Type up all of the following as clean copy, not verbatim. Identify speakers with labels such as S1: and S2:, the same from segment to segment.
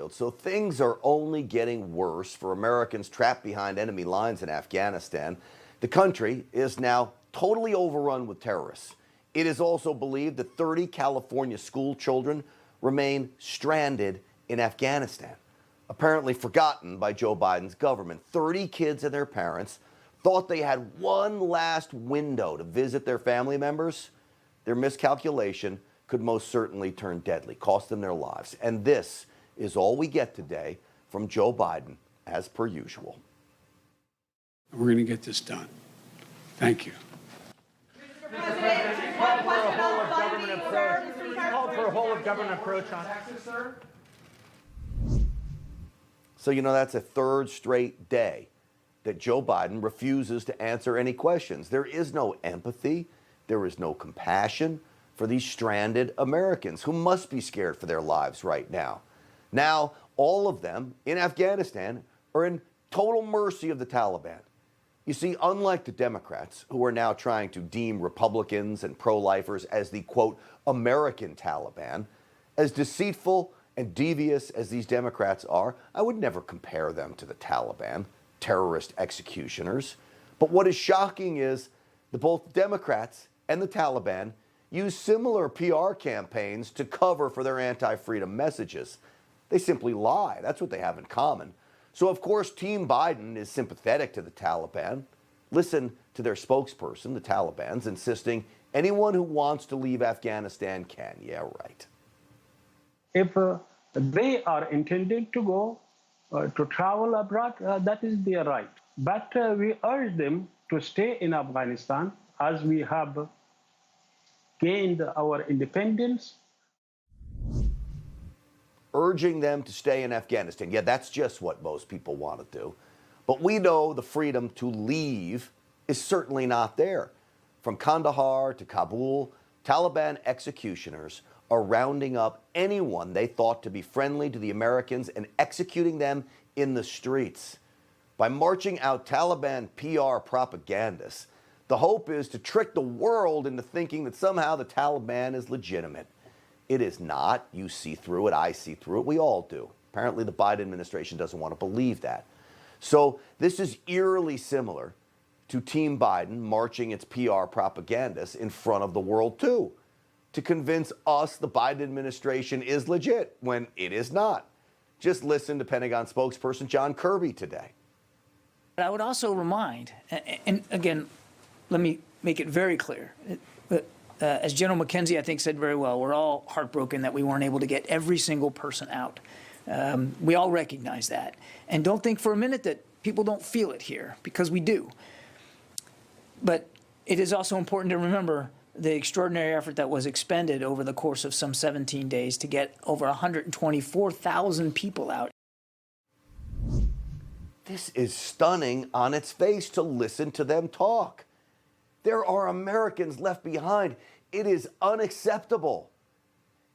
S1: Stinchfield. So things are only getting worse for Americans trapped behind enemy lines in Afghanistan. The country is now totally overrun with terrorists. It is also believed that 30 California school children remain stranded in Afghanistan, apparently forgotten by Joe Biden's government. 30 kids and their parents thought they had one last window to visit their family members. Their miscalculation could most certainly turn deadly, cost them their lives. And this is all we get today from Joe Biden, as per usual.
S2: We're going to get this done. Thank you.
S3: Mr. President, one question on funding, sir.
S4: Called for a whole-of-government approach on Texas, sir.
S1: So, that's a third straight day that Joe Biden refuses to answer any questions. There is no empathy. There is no compassion for these stranded Americans who must be scared for their lives right now. Now, all of them in Afghanistan are in total mercy of the Taliban. You see, unlike the Democrats, who are now trying to deem Republicans and pro-lifers as the, quote, American Taliban, as deceitful and devious as these Democrats are, I would never compare them to the Taliban, terrorist executioners. But what is shocking is that both Democrats and the Taliban use similar PR campaigns to cover for their anti-freedom messages. They simply lie. That's what they have in common. So, of course, Team Biden is sympathetic to the Taliban. Listen to their spokesperson, the Taliban's, insisting anyone who wants to leave Afghanistan can. Yeah, right.
S5: If they are intended to go to travel abroad, that is their right. But we urge them to stay in Afghanistan as we have gained our independence.
S1: Urging them to stay in Afghanistan. Yeah, that's just what most people want to do. But we know the freedom to leave is certainly not there. From Kandahar to Kabul, Taliban executioners are rounding up anyone they thought to be friendly to the Americans and executing them in the streets. By marching out Taliban PR propagandists, the hope is to trick the world into thinking that somehow the Taliban is legitimate. It is not. You see through it. I see through it. We all do. Apparently, the Biden administration doesn't want to believe that. So this is eerily similar to Team Biden marching its PR propagandists in front of the world, too, to convince us the Biden administration is legit when it is not. Just listen to Pentagon spokesperson John Kirby today.
S4: I would also remind, and again, let me make it very clear. As General McKenzie, I think, said very well, we're all heartbroken that we weren't able to get every single person out. We all recognize that. And don't think for a minute that people don't feel it here, because we do. But it is also important to remember the extraordinary effort that was expended over the course of some 17 days to get over 124,000 people out.
S1: This is stunning on its face to listen to them talk. There are Americans left behind. It is unacceptable.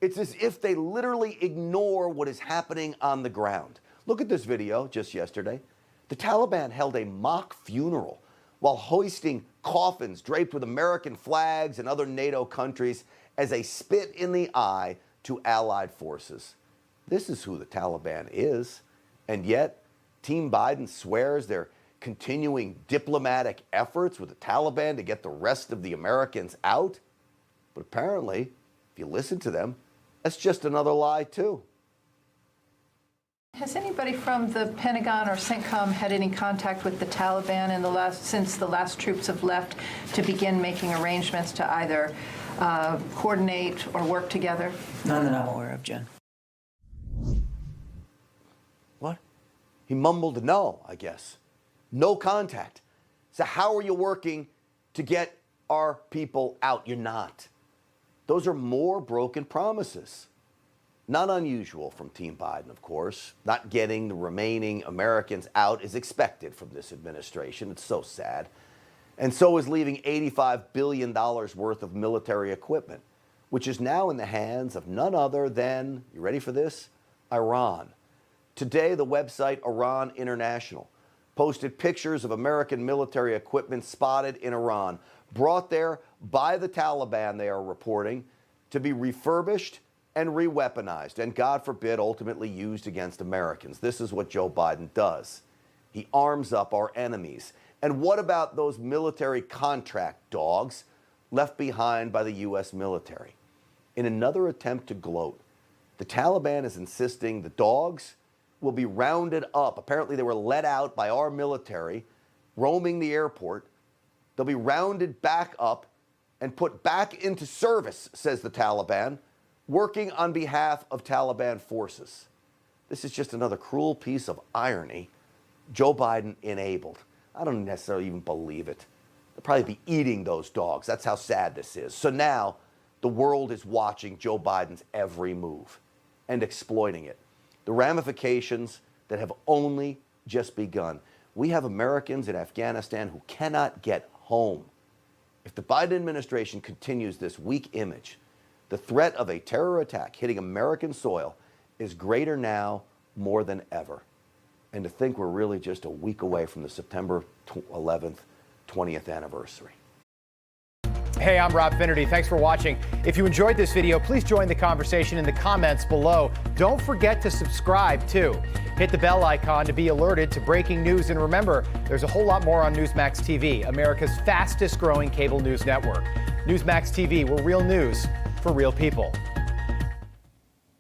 S1: It's as if they literally ignore what is happening on the ground. Look at this video just yesterday. The Taliban held a mock funeral while hoisting coffins draped with American flags and other NATO countries as a spit in the eye to allied forces. This is who the Taliban is. And yet, Team Biden swears they're continuing diplomatic efforts with the Taliban to get the rest of the Americans out. But apparently, if you listen to them, that's just another lie, too.
S3: Has anybody from the Pentagon or CENTCOM had any contact with the Taliban since the last troops have left to begin making arrangements to either coordinate or work together?
S4: None that I'm aware of, Jen.
S1: What? He mumbled no, I guess. No contact. So how are you working to get our people out? You're not. Those are more broken promises. Not unusual from Team Biden, of course. Not getting the remaining Americans out is expected from this administration. It's so sad. And so is leaving $85 billion worth of military equipment, which is now in the hands of none other than, you ready for this? Iran. Today, the website Iran International posted pictures of American military equipment spotted in Iran, brought there by the Taliban, they are reporting, to be refurbished and re-weaponized, and God forbid, ultimately used against Americans. This is what Joe Biden does. He arms up our enemies. And what about those military contract dogs left behind by the U.S. military? In another attempt to gloat, the Taliban is insisting the dogs will be rounded up. Apparently they were let out by our military, roaming the airport. They'll be rounded back up and put back into service, says the Taliban, working on behalf of Taliban forces. This is just another cruel piece of irony Joe Biden enabled. I don't necessarily even believe it. They'll probably be eating those dogs. That's how sad this is. So now the world is watching Joe Biden's every move and exploiting it. The ramifications that have only just begun. We have Americans in Afghanistan who cannot get home. If the Biden administration continues this weak image, the threat of a terror attack hitting American soil is greater now more than ever. And to think we're really just a week away from the September 11th, 20th anniversary.
S6: Hey, I'm Rob Finnerty. Thanks for watching. If you enjoyed this video, please join the conversation in the comments below. Don't forget to subscribe, too. Hit the bell icon to be alerted to breaking news. And remember, there's a whole lot more on Newsmax TV, America's fastest growing cable news network. Newsmax TV, we're real news for real people.